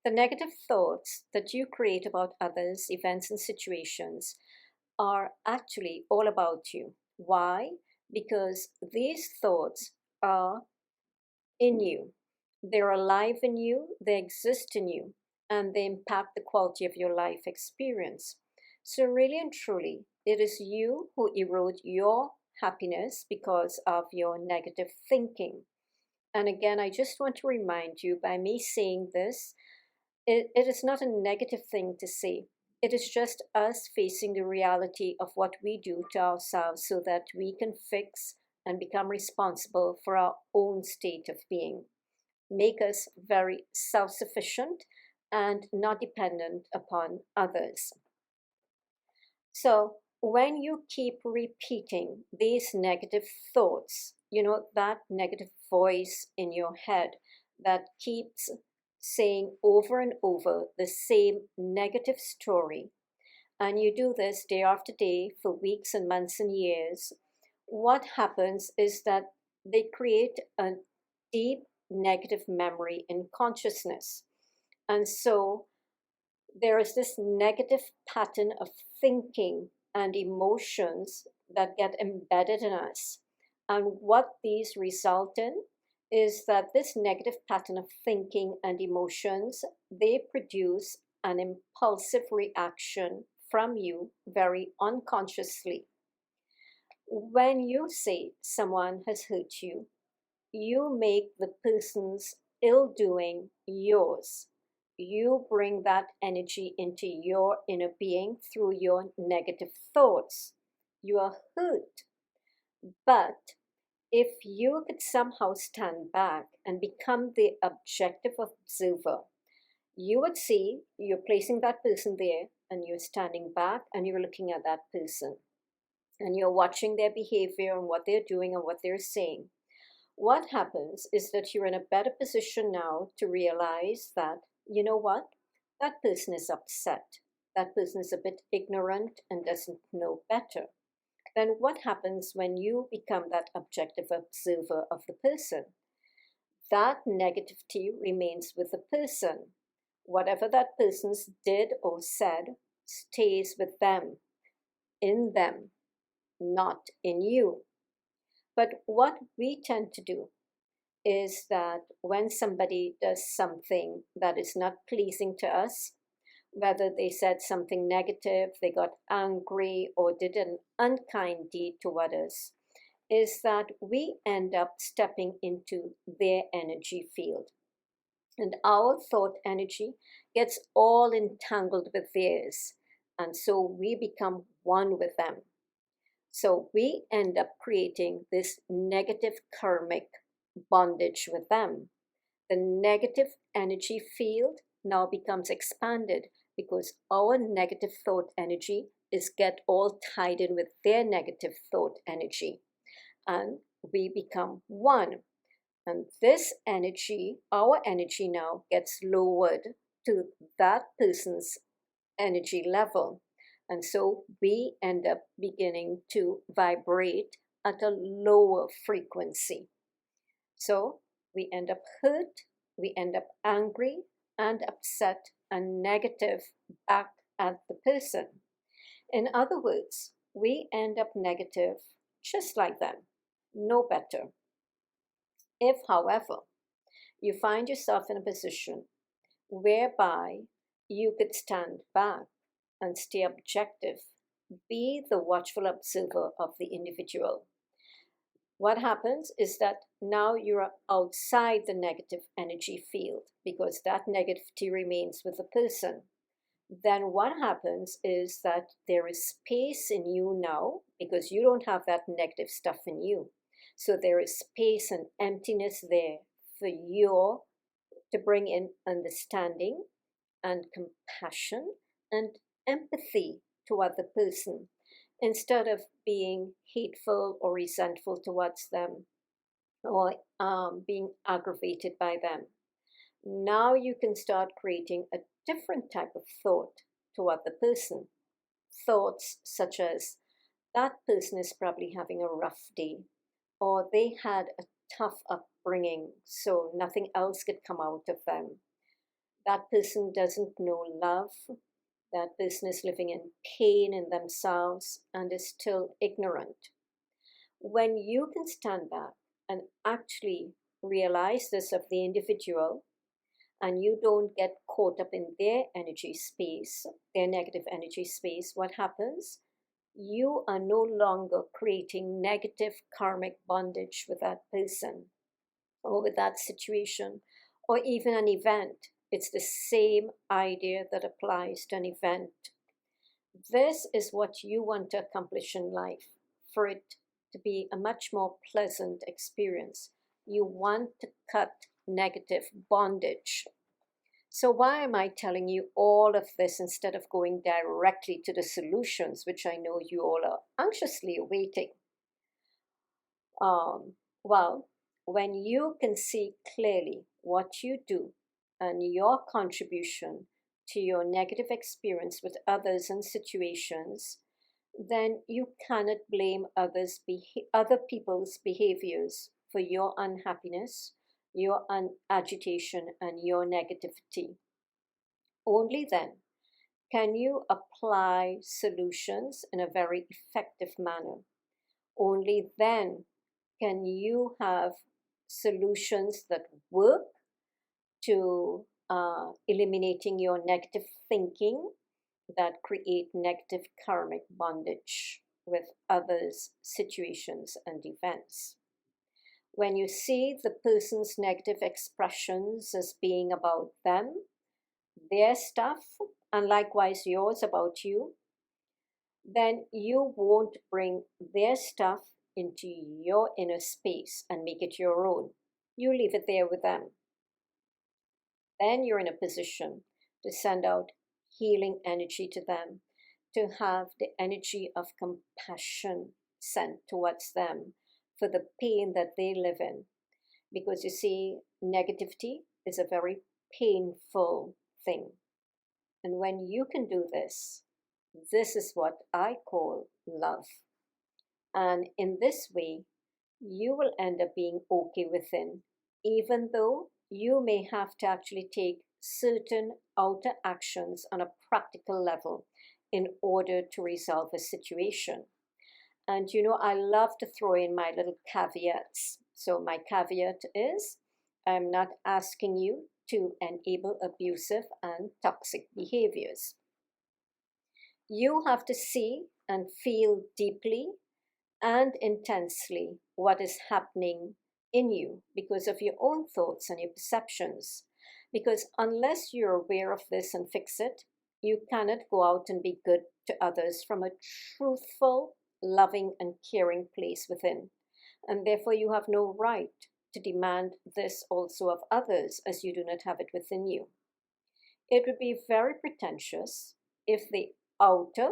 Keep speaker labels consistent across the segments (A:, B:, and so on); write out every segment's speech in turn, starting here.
A: The negative thoughts that you create about others, events, and situations are actually all about you. Why? Because these thoughts are in you. They're alive in you, they exist in you, and they impact the quality of your life experience. So, really and truly, it is you who erode your happiness because of your negative thinking. And again, I just want to remind you by me saying this, it is not a negative thing to say. It is just us facing the reality of what we do to ourselves so that we can fix and become responsible for our own state of being. Make us very self sufficient and not dependent upon others. So, when you keep repeating these negative thoughts, that negative voice in your head that keeps saying over and over the same negative story, and you do this day after day for weeks and months and years, what happens is that they create a deep negative memory in consciousness. And so there is this negative pattern of thinking and emotions that get embedded in us. And what these result in is that this negative pattern of thinking and emotions, they produce an impulsive reaction from you very unconsciously. When you say someone has hurt you, you make the person's ill doing yours. You bring that energy into your inner being through your negative thoughts. You are hurt. But if you could somehow stand back and become the objective observer, you would see you're placing that person there and you're standing back and you're looking at that person and you're watching their behavior and what they're doing and what they're saying. What happens is that you're in a better position now to realize that, you know what, that person is upset. That person is a bit ignorant and doesn't know better. Then what happens when you become that objective observer of the person? That negativity remains with the person. Whatever that person's did or said stays with them, in them, not in you. But what we tend to do is that when somebody does something that is not pleasing to us, whether they said something negative, they got angry, or did an unkind deed toward us, is that we end up stepping into their energy field. And our thought energy gets all entangled with theirs. And so we become one with them. So we end up creating this negative karmic bondage with them. The negative energy field now becomes expanded because our negative thought energy is get all tied in with their negative thought energy. And we become one. And this energy, our energy now gets lowered to that person's energy level. And so we end up beginning to vibrate at a lower frequency. So we end up hurt, we end up angry and upset and negative back at the person. In other words, we end up negative just like them, no better. If, however, you find yourself in a position whereby you could stand back and stay objective, be the watchful observer of the individual. What happens is that now you're outside the negative energy field because that negativity remains with the person. Then what happens is that there is space in you now because you don't have that negative stuff in you. So there is space and emptiness there for you to bring in understanding and compassion and empathy toward the person instead of being hateful or resentful towards them or being aggravated by them. Now you can start creating a different type of thought toward the person. Thoughts such as, that person is probably having a rough day, or they had a tough upbringing, so nothing else could come out of them. That person doesn't know love. That person is living in pain in themselves and is still ignorant. When you can stand back and actually realize this of the individual, and you don't get caught up in their energy space, their negative energy space, what happens? You are no longer creating negative karmic bondage with that person or with that situation or even an event. It's the same idea that applies to an event. This is what you want to accomplish in life, for it to be a much more pleasant experience. You want to cut negative bondage. So why am I telling you all of this instead of going directly to the solutions, which I know you all are anxiously awaiting? Well, when you can see clearly what you do and your contribution to your negative experience with others and situations, then you cannot blame other people's behaviors for your unhappiness, your agitation, and your negativity. Only then can you apply solutions in a very effective manner. Only then can you have solutions that work to eliminating your negative thinking that create negative karmic bondage with others, situations, and events. When you see the person's negative expressions as being about them, their stuff, and likewise yours about you, then you won't bring their stuff into your inner space and make it your own. You leave it there with them. Then you're in a position to send out healing energy to them, to have the energy of compassion sent towards them for the pain that they live in. Because you see, negativity is a very painful thing. And when you can do this, this is what I call love. And in this way, you will end up being okay within, even though you may have to actually take certain outer actions on a practical level in order to resolve a situation. And I love to throw in my little caveats. So, my caveat is I'm not asking you to enable abusive and toxic behaviors. You have to see and feel deeply and intensely what is happening in you because of your own thoughts and your perceptions. Because unless you're aware of this and fix it, you cannot go out and be good to others from a truthful, loving, and caring place within. And therefore, you have no right to demand this also of others as you do not have it within you. It would be very pretentious if the outer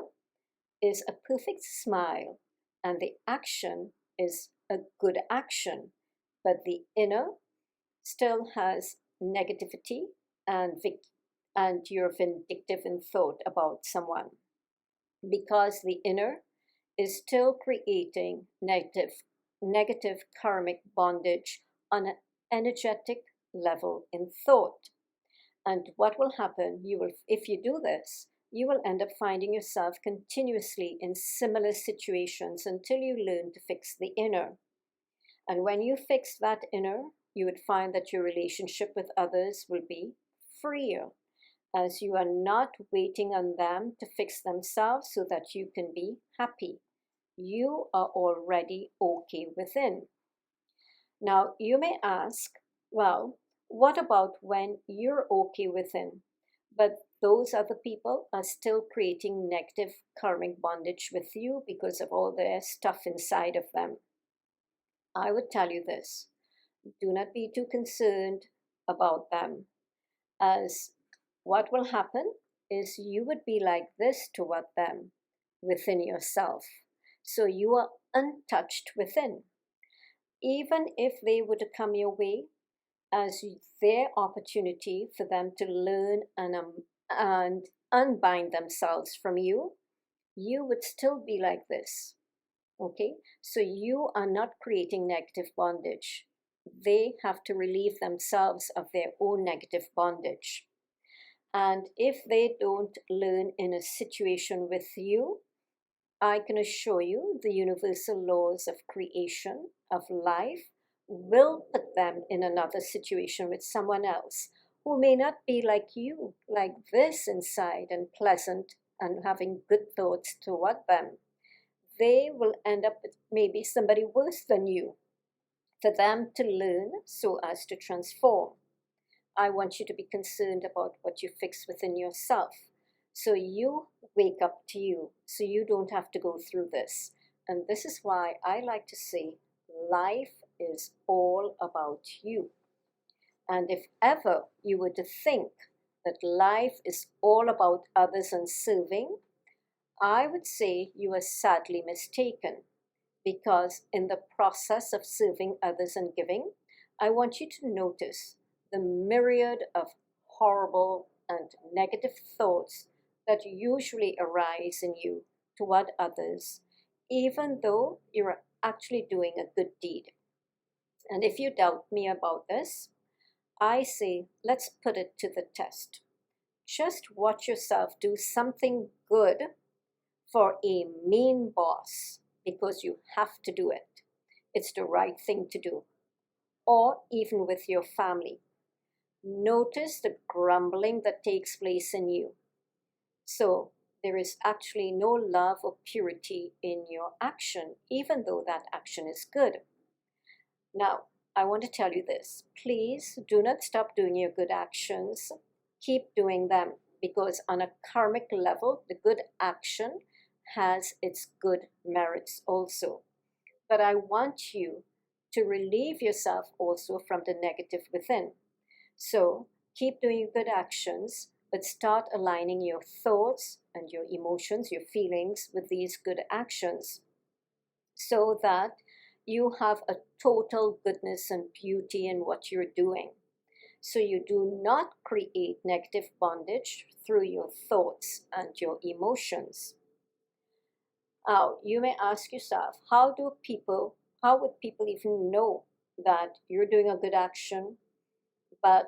A: is a perfect smile and the action is a good action, but the inner still has negativity and you're vindictive in thought about someone, because the inner is still creating negative karmic bondage on an energetic level in thought. And what will happen, if you do this, you will end up finding yourself continuously in similar situations until you learn to fix the inner. And when you fix that inner, you would find that your relationship with others will be freer, as you are not waiting on them to fix themselves so that you can be happy. You are already okay within. Now, you may ask, well, what about when you're okay within, but those other people are still creating negative karmic bondage with you because of all their stuff inside of them? I would tell you this: do not be too concerned about them, as what will happen is you would be like this toward them within yourself. So you are untouched within. Even if they were to come your way, as their opportunity for them to learn and unbind themselves from you, you would still be like this. Okay? So you are not creating negative bondage. They have to relieve themselves of their own negative bondage. And if they don't learn in a situation with you, I can assure you the universal laws of creation, of life, will put them in another situation with someone else who may not be like you, like this inside and pleasant and having good thoughts toward them. They will end up with maybe somebody worse than you for them to learn so as to transform. I want you to be concerned about what you fix within yourself. So you wake up to you, so you don't have to go through this. And this is why I like to say life is all about you. And if ever you were to think that life is all about others and serving, I would say you are sadly mistaken, because in the process of serving others and giving, I want you to notice the myriad of horrible and negative thoughts that usually arise in you toward others, even though you're actually doing a good deed. And if you doubt me about this, I say let's put it to the test. Just watch yourself do something good for a mean boss because you have to do it. It's the right thing to do. Or even with your family. Notice the grumbling that takes place in you. So there is actually no love or purity in your action, even though that action is good. Now, I want to tell you this. Please do not stop doing your good actions. Keep doing them, because on a karmic level, the good action has its good merits also. But I want you to relieve yourself also from the negative within. So keep doing good actions, but start aligning your thoughts and your emotions, your feelings with these good actions, so that you have a total goodness and beauty in what you're doing. So you do not create negative bondage through your thoughts and your emotions. Now, you may ask yourself, how would people even know that you're doing a good action, but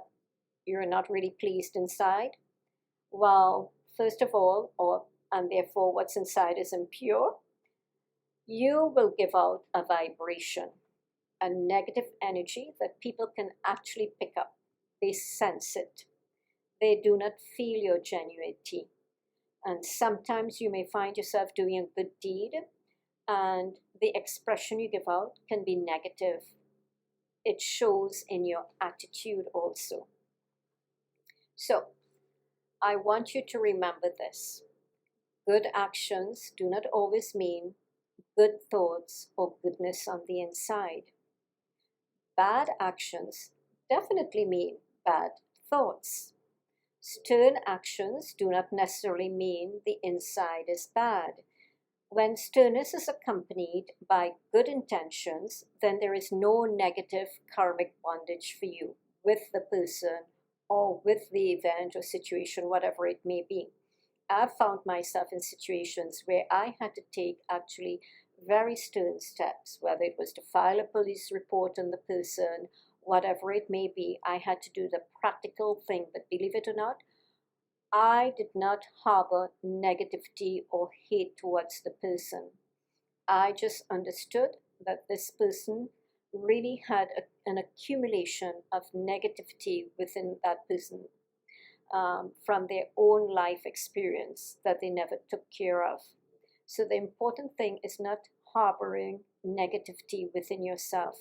A: you're not really pleased inside? Well, first of all, and therefore what's inside is impure, you will give out a vibration, a negative energy that people can actually pick up. They sense it. They do not feel your genuinity. And sometimes you may find yourself doing a good deed, and the expression you give out can be negative. It shows in your attitude also. So, I want you to remember this. Good actions do not always mean good thoughts or goodness on the inside. Bad actions definitely mean bad thoughts. Stern actions do not necessarily mean the inside is bad. When sternness is accompanied by good intentions, then there is no negative karmic bondage for you with the person or with the event or situation, whatever it may be. I've found myself in situations where I had to take actually very stern steps, whether it was to file a police report on the person, whatever it may be. I had to do the practical thing, but believe it or not, I did not harbor negativity or hate towards the person. I just understood that this person really had an accumulation of negativity within that person, from their own life experience that they never took care of. So the important thing is not harboring negativity within yourself.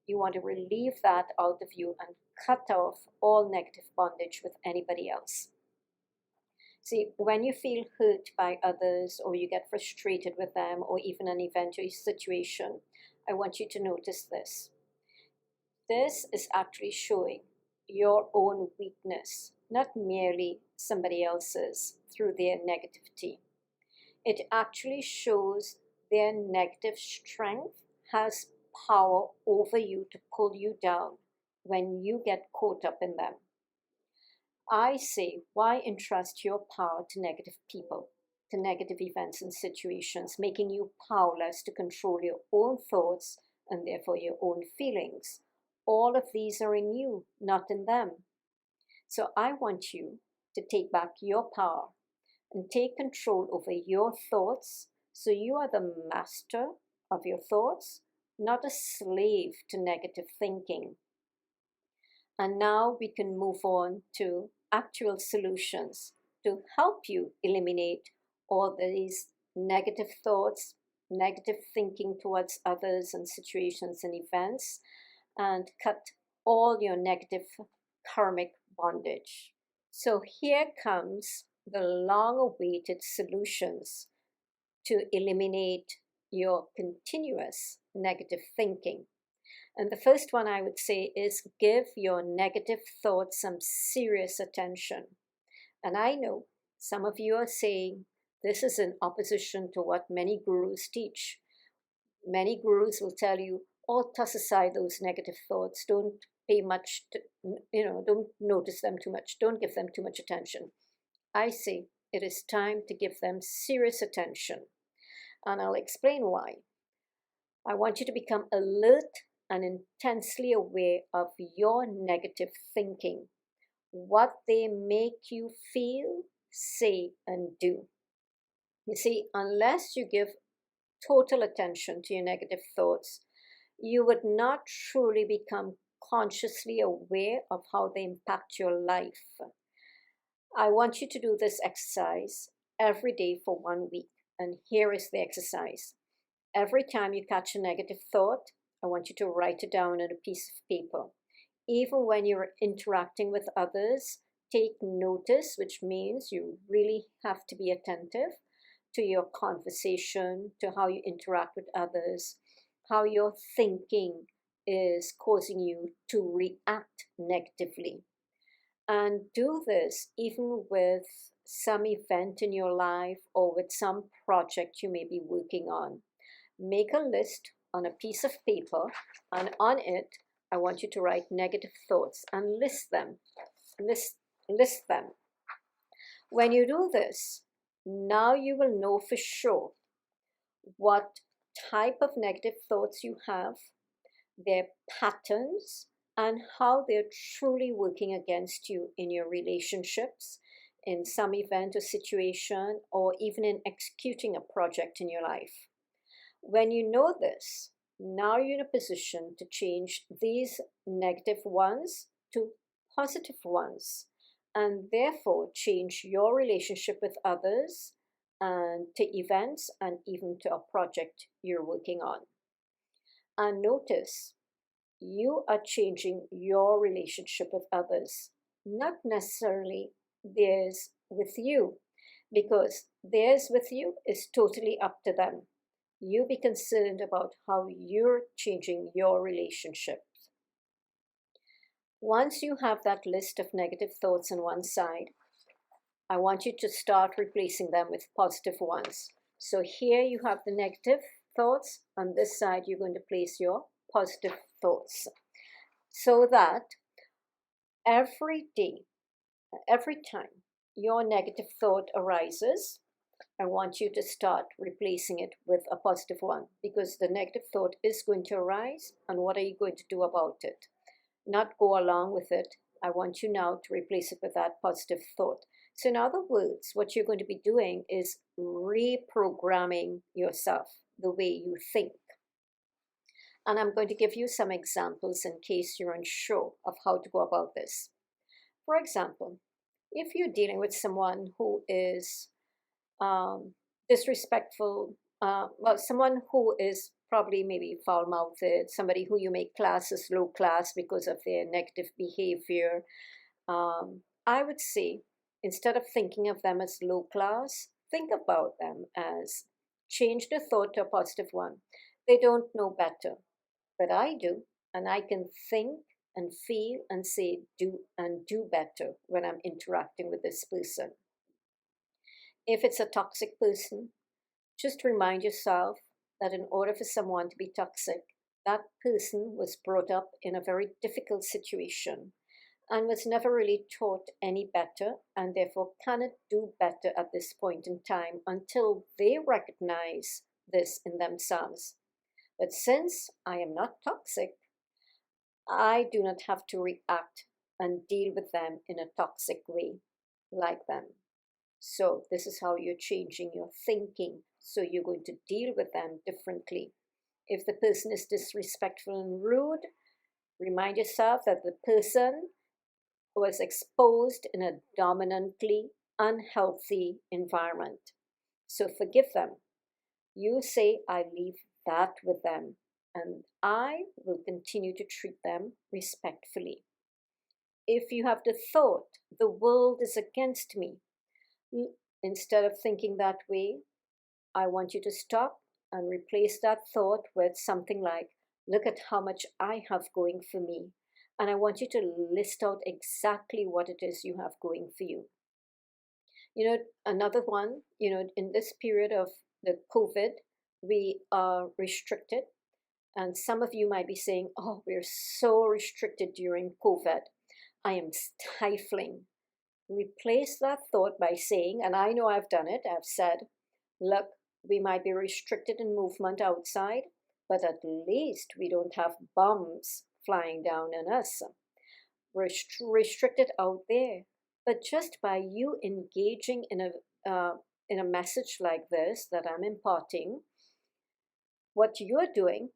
A: You want to relieve that out of you and cut off all negative bondage with anybody else. See, when you feel hurt by others, or you get frustrated with them, or even an event or situation, I want you to notice this. This is actually showing your own weakness, not merely somebody else's through their negativity. It actually shows their negative strength has power over you to pull you down when you get caught up in them. I say, why entrust your power to negative people, to negative events and situations, making you powerless to control your own thoughts and therefore your own feelings? All of these are in you, not in them. So I want you to take back your power and take control over your thoughts, so you are the master of your thoughts, not a slave to negative thinking. And now we can move on to actual solutions to help you eliminate all these negative thoughts, negative thinking towards others and situations and events, and cut all your negative karmic bondage. So here comes the long-awaited solutions to eliminate your continuous negative thinking. And the first one I would say is give your negative thoughts some serious attention. And I know some of you are saying this is in opposition to what many gurus teach. Many gurus will tell you, oh, toss aside those negative thoughts. Don't pay much, don't notice them too much. Don't give them too much attention. I say it is time to give them serious attention. And I'll explain why. I want you to become alert and intensely aware of your negative thinking, what they make you feel, say, and do. You see, unless you give total attention to your negative thoughts, you would not truly become consciously aware of how they impact your life. I want you to do this exercise every day for 1 week. And here is the exercise. Every time you catch a negative thought, I want you to write it down on a piece of paper. Even when you're interacting with others, take notice, which means you really have to be attentive to your conversation, to how you interact with others, how your thinking is causing you to react negatively. And do this even with some event in your life or with some project you may be working on. Make a list on a piece of paper, and on it, I want you to write negative thoughts and list them. List them. When you do this, now you will know for sure what type of negative thoughts you have, their patterns, and how they're truly working against you in your relationships, in some event or situation, or even in executing a project in your life. When you know this, now you're in a position to change these negative ones to positive ones, and therefore change your relationship with others and to events and even to a project you're working on. And notice, you are changing your relationship with others, not necessarily theirs with you, because theirs with you is totally up to them. You be concerned about how you're changing your relationship. Once you have that list of negative thoughts on one side, I want you to start replacing them with positive ones. So here you have the negative thoughts. On this side, you're going to place your positive thoughts. So that every day, every time your negative thought arises, I want you to start replacing it with a positive one, because the negative thought is going to arise, and what are you going to do about it? Not go along with it. I want you now to replace it with that positive thought. So in other words, what you're going to be doing is reprogramming yourself, the way you think. And I'm going to give you some examples in case you're unsure of how to go about this. For example, if you're dealing with someone who is disrespectful, someone who is probably maybe foul-mouthed, somebody who you may class as low class because of their negative behavior, I would say, instead of thinking of them as low class, think about them as, change the thought to a positive one. They don't know better, but I do, and I can think and feel and say do better when I'm interacting with this person. If it's a toxic person, just remind yourself that in order for someone to be toxic, that person was brought up in a very difficult situation and was never really taught any better, and therefore cannot do better at this point in time until they recognize this in themselves. But since I am not toxic, I do not have to react and deal with them in a toxic way. like them. So this is how you're changing your thinking. So you're going to deal with them differently. If the person is disrespectful and rude, remind yourself that the person was exposed in a dominantly unhealthy environment. So forgive them. You say, I leave that with them, and I will continue to treat them respectfully. If you have the thought, the world is against me, instead of thinking that way, I want you to stop and replace that thought with something like, look at how much I have going for me. And I want you to list out exactly what it is you have going for you. Another one, in this period of the COVID, we are restricted. And some of you might be saying, oh, we're so restricted during COVID. I am stifling. Replace that thought by saying, and I know I've done it, I've said, look, we might be restricted in movement outside, but at least we don't have bombs flying down on us. We're restricted out there. But just by you engaging in a message like this that I'm imparting, what you're doing,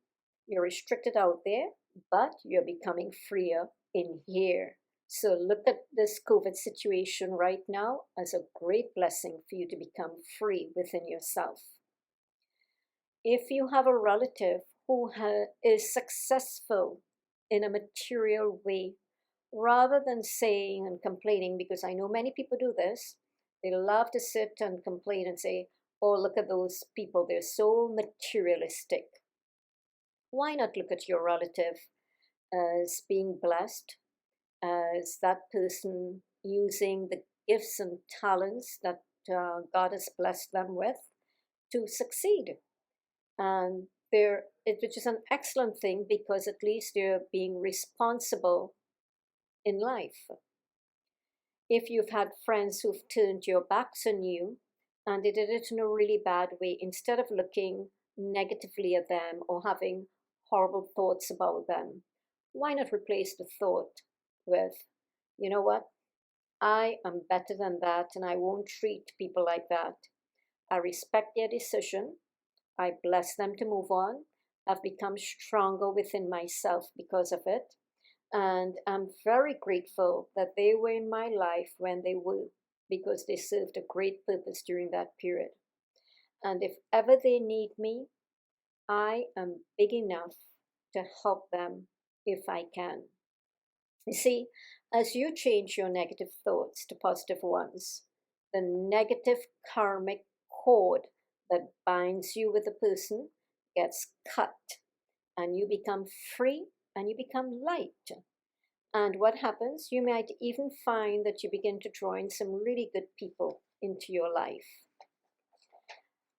A: you're restricted out there, but you're becoming freer in here. So look at this COVID situation right now as a great blessing for you to become free within yourself. If you have a relative who is successful in a material way, rather than saying and complaining, because I know many people do this, they love to sit and complain and say, oh, look at those people, they're so materialistic. Why not look at your relative as being blessed, as that person using the gifts and talents that God has blessed them with to succeed? And which is an excellent thing, because at least they're being responsible in life. If you've had friends who've turned your backs on you and they did it in a really bad way, instead of looking negatively at them or having horrible thoughts about them, why not replace the thought with, you know what, I am better than that and I won't treat people like that. I respect their decision. I bless them to move on. I've become stronger within myself because of it. And I'm very grateful that they were in my life when they were, because they served a great purpose during that period. And if ever they need me, I am big enough to help them if I can. You see, as you change your negative thoughts to positive ones, the negative karmic cord that binds you with the person gets cut, and you become free and you become light. And what happens? You might even find that you begin to draw in some really good people into your life.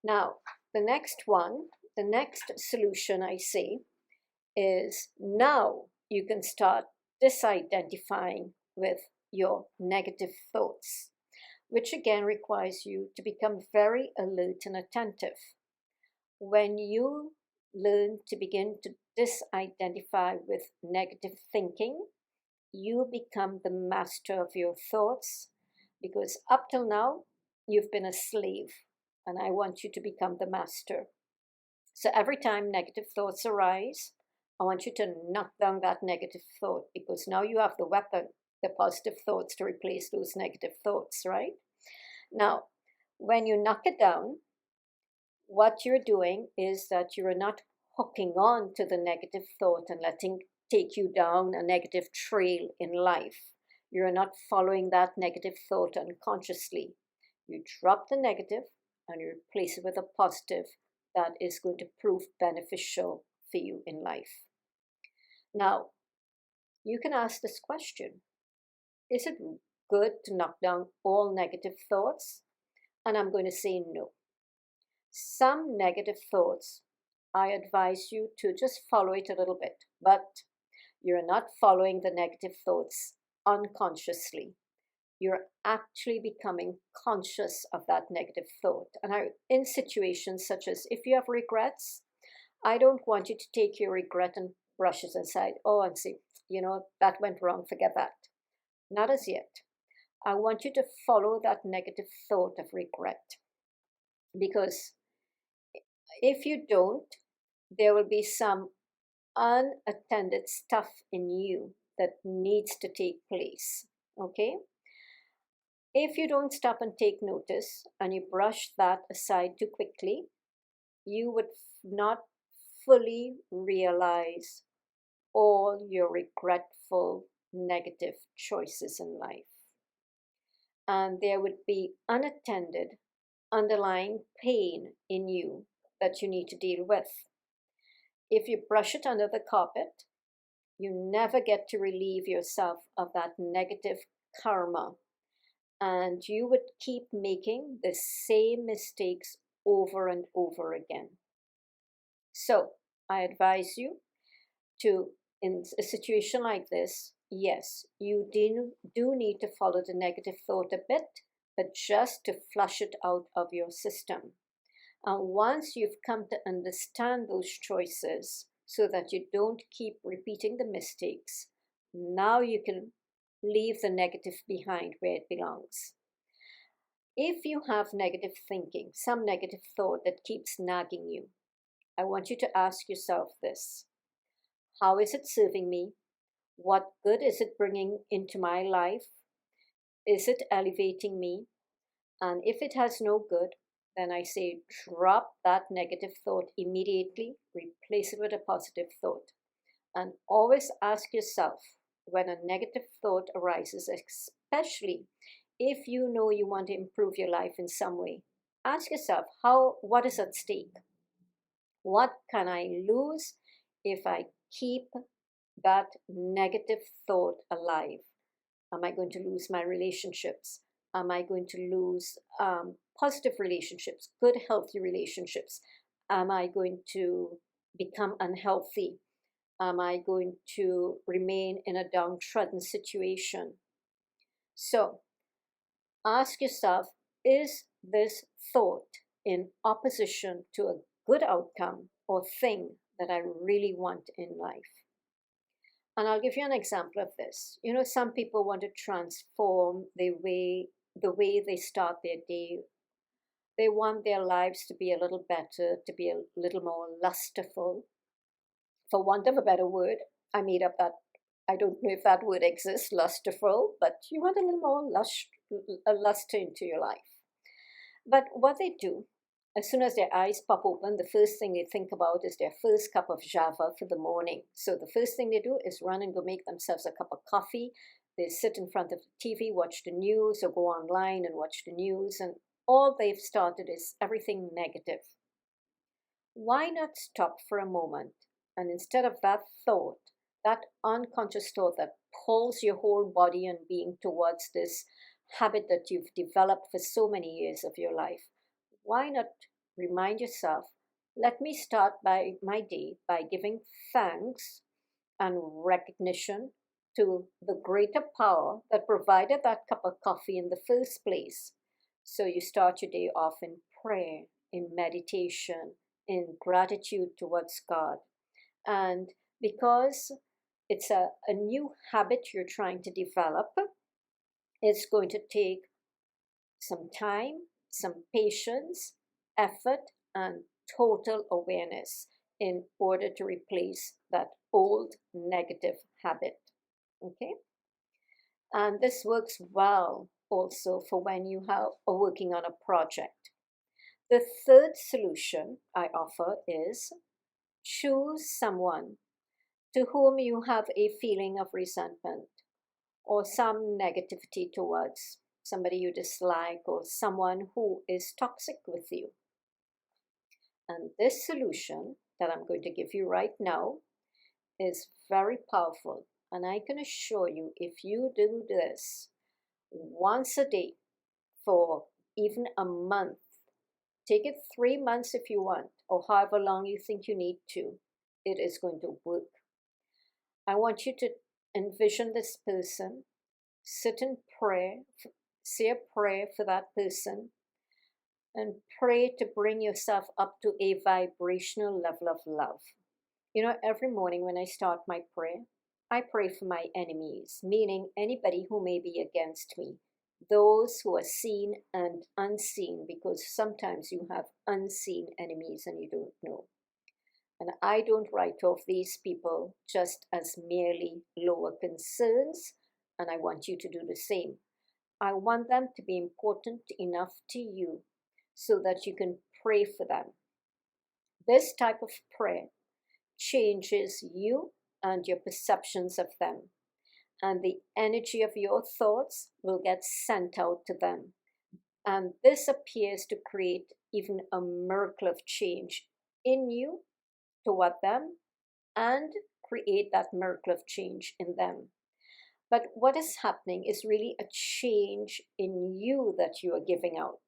A: Now, the next solution I see is, now you can start disidentifying with your negative thoughts, which again requires you to become very alert and attentive. When you learn to begin to disidentify with negative thinking, you become the master of your thoughts, because up till now, you've been a slave, and I want you to become the master. So every time negative thoughts arise, I want you to knock down that negative thought, because now you have the weapon, the positive thoughts, to replace those negative thoughts, right? Now, when you knock it down, what you're doing is that you're not hooking on to the negative thought and letting take you down a negative trail in life. You're not following that negative thought unconsciously. You drop the negative and you replace it with a positive that is going to prove beneficial for you in life. Now, you can ask this question: is it good to knock down all negative thoughts? And I'm going to say no. Some negative thoughts, I advise you to just follow it a little bit, but you're not following the negative thoughts unconsciously. You're actually becoming conscious of that negative thought. And in situations such as, if you have regrets, I don't want you to take your regret and brush it aside. Oh, and say, that went wrong, forget that. Not as yet. I want you to follow that negative thought of regret, because if you don't, there will be some unattended stuff in you that needs to take place. Okay? If you don't stop and take notice and you brush that aside too quickly, you would not fully realize all your regretful negative choices in life. And there would be unattended underlying pain in you that you need to deal with. If you brush it under the carpet, you never get to relieve yourself of that negative karma, and you would keep making the same mistakes over and over again. So I advise you to, in a situation like this, yes, you do need to follow the negative thought a bit, but just to flush it out of your system. And once you've come to understand those choices so that you don't keep repeating the mistakes, now you can leave the negative behind where it belongs. If you have negative thinking, some negative thought that keeps nagging you, I want you to ask yourself this: how is it serving me? What good is it bringing into my life? Is it elevating me? And if it has no good, then I say drop that negative thought immediately, replace it with a positive thought. And always ask yourself when a negative thought arises, especially if you know you want to improve your life in some way, ask yourself, what is at stake? What can I lose if I keep that negative thought alive? Am I going to lose my relationships? Am I going to lose positive relationships, good, healthy relationships? Am I going to become unhealthy? Am I going to remain in a downtrodden situation? So ask yourself, is this thought in opposition to a good outcome or thing that I really want in life? And I'll give you an example of this. You know, some people want to transform the way they start their day. They want their lives to be a little better, to be a little more lusterful. For want of a better word, I made up that. I don't know if that word exists, lusterful, but you want a little more luster into your life. But what they do, as soon as their eyes pop open, the first thing they think about is their first cup of java for the morning. So the first thing they do is run and go make themselves a cup of coffee. They sit in front of the TV, watch the news, or go online and watch the news, and all they've started is everything negative. Why not stop for a moment, and instead of that thought, that unconscious thought that pulls your whole body and being towards this habit that you've developed for so many years of your life, why not remind yourself, let me start my day by giving thanks and recognition to the greater power that provided that cup of coffee in the first place. So you start your day off in prayer, in meditation, in gratitude towards God. And because it's a new habit you're trying to develop, it's going to take some time, some patience, effort, and total awareness in order to replace that old negative habit. Okay? And this works well also for when you are working on a project. The third solution I offer is choose someone to whom you have a feeling of resentment or some negativity towards, somebody you dislike or someone who is toxic with you. And this solution that I'm going to give you right now is very powerful. And I can assure you, if you do this once a day for even a month, take it 3 months if you want, or however long you think you need to, it is going to work. I want you to envision this person, sit in prayer, say a prayer for that person, and pray to bring yourself up to a vibrational level of love. You know, every morning when I start my prayer, I pray for my enemies, meaning anybody who may be against me. those who are seen and unseen, because sometimes you have unseen enemies and you don't know. And I don't write off these people just as merely lower concerns, and I want you to do the same. I want them to be important enough to you so that you can pray for them. This type of prayer changes you and your perceptions of them, and the energy of your thoughts will get sent out to them. And this appears to create even a miracle of change in you toward them and create that miracle of change in them. But what is happening is really a change in you that you are giving out,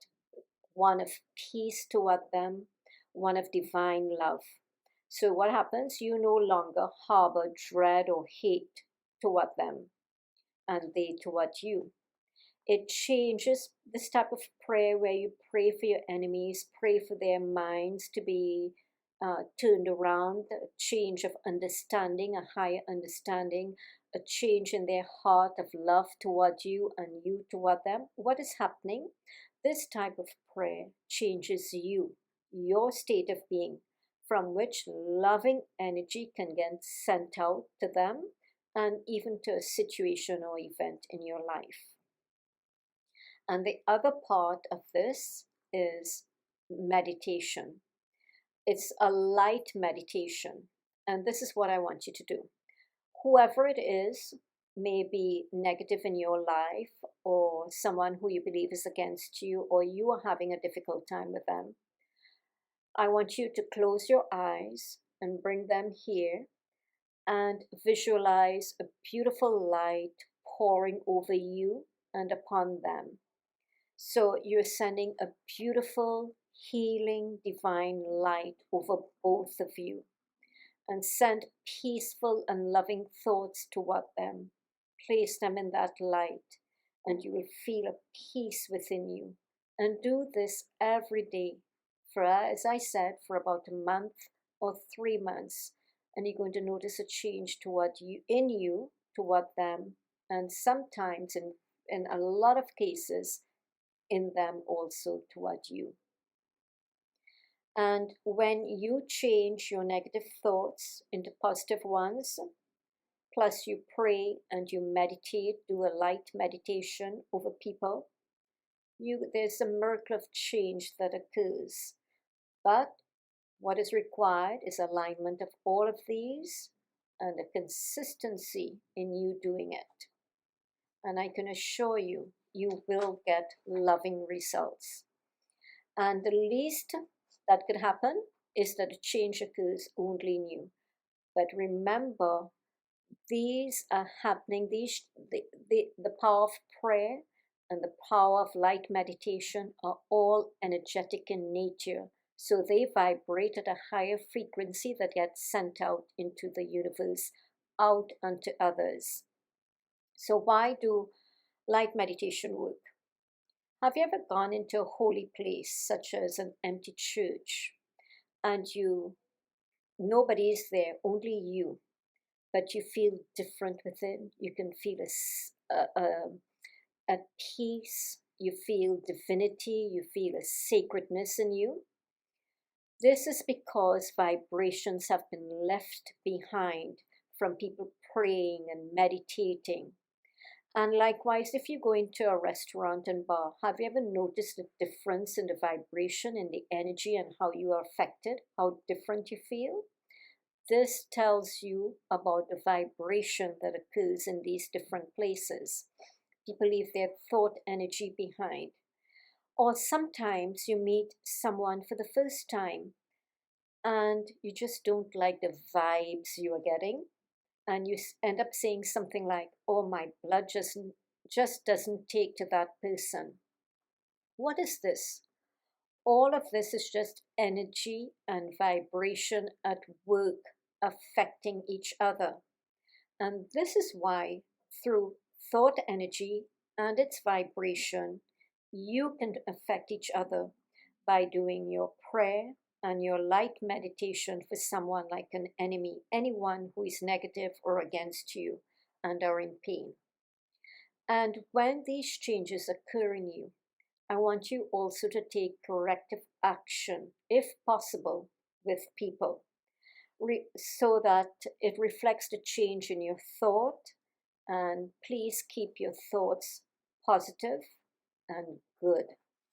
A: one of peace toward them, one of divine love. So, what happens? You no longer harbor dread or hate toward them, and they toward you. It changes this type of prayer where you pray for your enemies, pray for their minds to be turned around, a change of understanding, a higher understanding, a change in their heart of love toward you and you toward them. What is happening? This type of prayer changes you, your state of being, from which loving energy can get sent out to them and even to a situation or event in your life. And the other part of this is meditation. It's a light meditation. And this is what I want you to do. Whoever it is, may be negative in your life, or someone who you believe is against you, or you are having a difficult time with them, I want you to close your eyes and bring them here and visualize a beautiful light pouring over you and upon them. So you're sending a beautiful, healing, divine light over both of you, and send peaceful and loving thoughts toward them. Place them in that light, and you will feel a peace within you. And do this every day for, as I said, for about a month or 3 months. And you're going to notice a change toward you, in you, toward them, and sometimes, in a lot of cases, in them also toward you. And when you change your negative thoughts into positive ones, plus you pray and you meditate, do a light meditation over people, there's a miracle of change that occurs. But what is required is alignment of all of these and a consistency in you doing it. And I can assure you, you will get loving results. And the least that could happen is that a change occurs only in you. But remember, these are happening, the power of prayer and the power of light meditation are all energetic in nature. So they vibrate at a higher frequency that gets sent out into the universe, out unto others. So why do light meditation work? Have you ever gone into a holy place, such as an empty church, and nobody is there, only you, but you feel different within? You can feel a peace, you feel divinity, you feel a sacredness in you. This is because vibrations have been left behind from people praying and meditating. And likewise, if you go into a restaurant and bar, have you ever noticed the difference in the vibration, in the energy, and how you are affected, how different you feel? This tells you about the vibration that occurs in these different places. People leave their thought energy behind. Or sometimes you meet someone for the first time and you just don't like the vibes you are getting, and you end up saying something like, oh, my blood just doesn't take to that person. What is this? All of this is just energy and vibration at work, affecting each other. And this is why, through thought energy and its vibration, you can affect each other by doing your prayer and your light meditation for someone like an enemy, anyone who is negative or against you and are in pain. And when these changes occur in you, I want you also to take corrective action, if possible, with people, so that it reflects the change in your thought. And please keep your thoughts positive and good.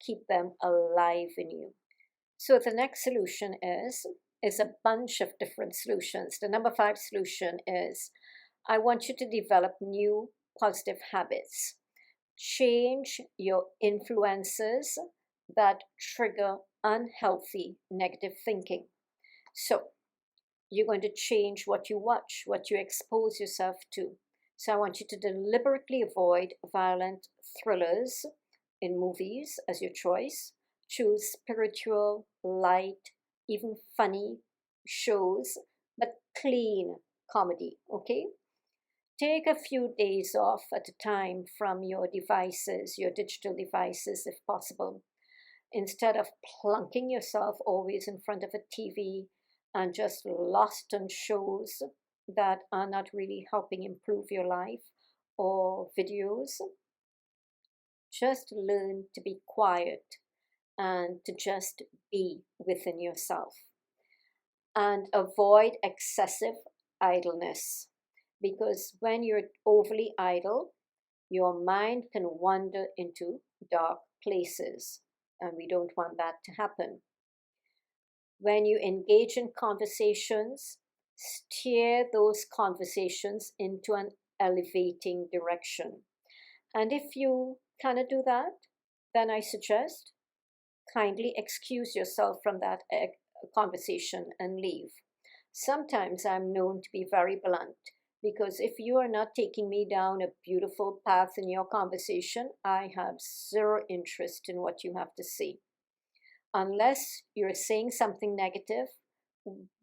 A: Keep them alive in you. So the next solution is a bunch of different solutions. The number 5 solution is I want you to develop new positive habits. Change your influences that trigger unhealthy negative thinking. So you're going to change what you watch, what you expose yourself to. So I want you to deliberately avoid violent thrillers in movies as your choice. Choose spiritual, light, even funny shows, but clean comedy, okay? Take a few days off at a time from your devices, your digital devices, if possible. Instead of plunking yourself always in front of a TV and just lost on shows that are not really helping improve your life or videos, just learn to be quiet and to just be within yourself. And avoid excessive idleness, because when you're overly idle, your mind can wander into dark places, and we don't want that to happen. When you engage in conversations, steer those conversations into an elevating direction. And if you cannot do that, then I suggest kindly excuse yourself from that conversation and leave. Sometimes I'm known to be very blunt, because if you are not taking me down a beautiful path in your conversation, I have zero interest in what you have to say. Unless you're saying something negative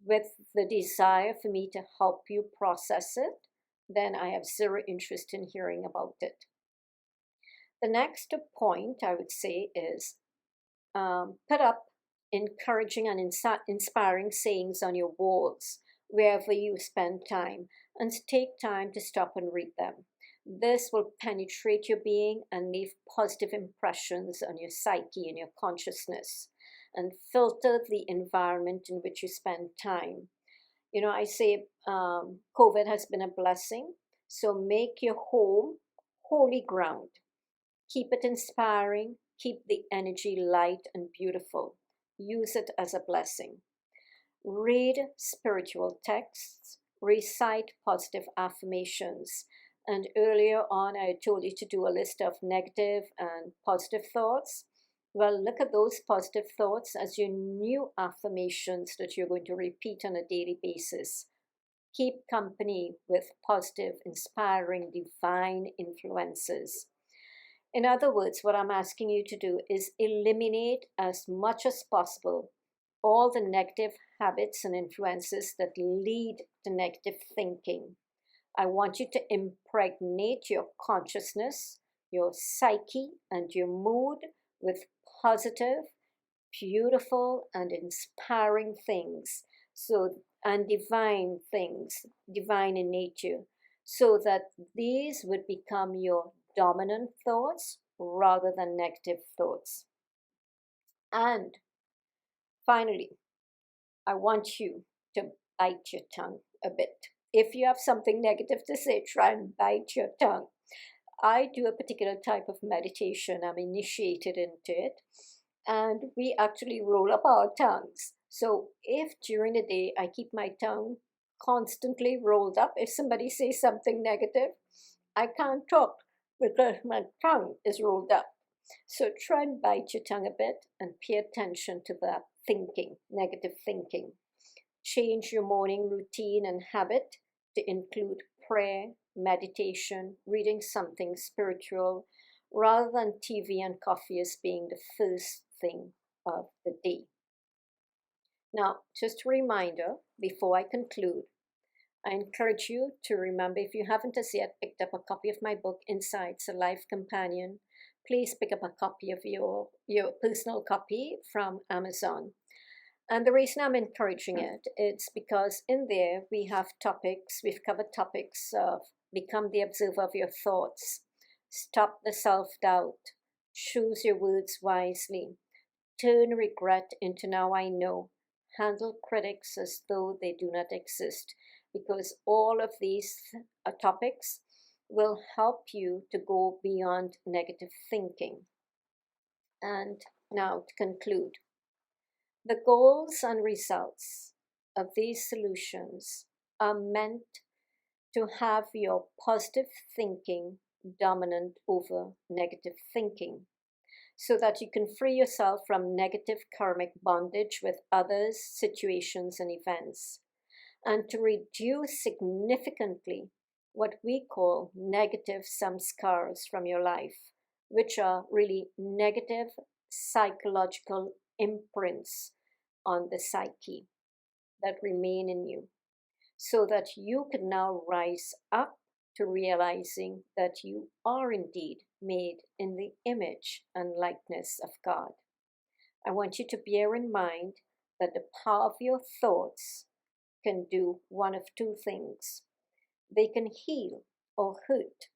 A: with the desire for me to help you process it, then I have zero interest in hearing about it. The next point I would say is put up encouraging and inspiring sayings on your walls wherever you spend time, and take time to stop and read them. This will penetrate your being and leave positive impressions on your psyche and your consciousness, and filter the environment in which you spend time. I say COVID has been a blessing, so make your home holy ground. Keep it inspiring, keep the energy light and beautiful. Use it as a blessing. Read spiritual texts, recite positive affirmations. And earlier on, I told you to do a list of negative and positive thoughts. Well, look at those positive thoughts as your new affirmations that you're going to repeat on a daily basis. Keep company with positive, inspiring, divine influences. In other words, what I'm asking you to do is eliminate as much as possible all the negative habits and influences that lead to negative thinking. I want you to impregnate your consciousness, your psyche, and your mood with positive, beautiful, and inspiring things, and divine things, divine in nature, so that these would become your dominant thoughts rather than negative thoughts. And finally, I want you to bite your tongue a bit. If you have something negative to say, try and bite your tongue. I do a particular type of meditation, I'm initiated into it, and we actually roll up our tongues. So if during the day I keep my tongue constantly rolled up, if somebody says something negative, I can't talk because my tongue is rolled up. So try and bite your tongue a bit and pay attention to that thinking, negative thinking. Change your morning routine and habit to include prayer, meditation, reading something spiritual, rather than TV and coffee as being the first thing of the day. Now, just a reminder before I conclude, I encourage you to remember, if you haven't as yet picked up a copy of my book, Insights, A Life Companion, please pick up a copy of your personal copy from Amazon. And the reason I'm encouraging it's because in there we've covered topics of become the observer of your thoughts, Stop the self-doubt. Choose your words wisely. Turn regret into now I know. Handle critics as though they do not exist, because all of these topics will help you to go beyond negative thinking. And now to conclude, the goals and results of these solutions are meant to have your positive thinking dominant over negative thinking, so that you can free yourself from negative karmic bondage with others, situations, and events, and to reduce significantly what we call negative samskars from your life, which are really negative psychological imprints on the psyche that remain in you, so that you can now rise up to realizing that you are indeed made in the image and likeness of God. I want you to bear in mind that the power of your thoughts can do one of two things. They can heal or hurt,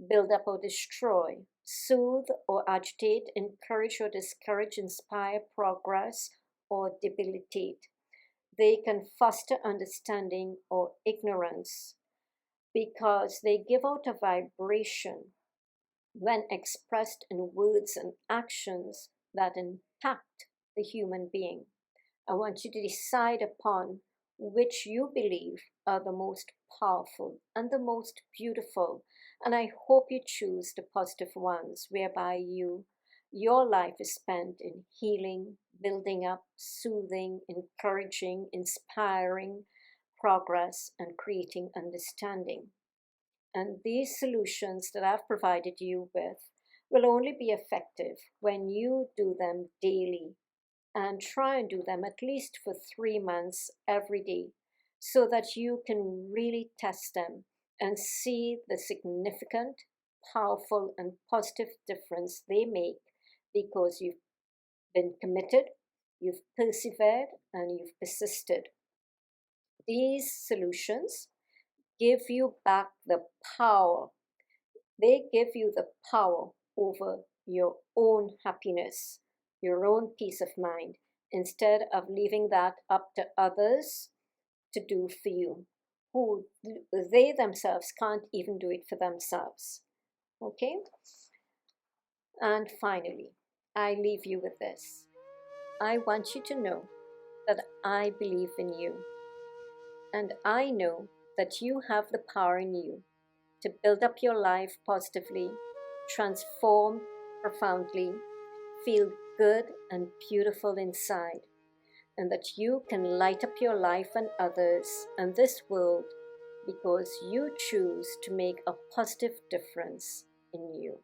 A: build up or destroy, soothe or agitate, encourage or discourage, inspire progress or debilitate. They can foster understanding or ignorance, because they give out a vibration when expressed in words and actions that impact the human being. I want you to decide upon which you believe are the most powerful and the most beautiful, and I hope you choose the positive ones, whereby your life is spent in healing, building up, soothing, encouraging, inspiring progress, and creating understanding. And these solutions that I've provided you with will only be effective when you do them daily, and try and do them at least for 3 months every day, so that you can really test them and see the significant, powerful, and positive difference they make, because you've been committed, you've persevered, and you've persisted. These solutions give you back the power. They give you the power over your own happiness, your own peace of mind, instead of leaving that up to others to do for you, who they themselves can't even do it for themselves. Okay? And finally, I leave you with this. I want you to know that I believe in you, and I know that you have the power in you to build up your life positively, transform profoundly, feel good and beautiful inside, and that you can light up your life and others and this world, because you choose to make a positive difference in you.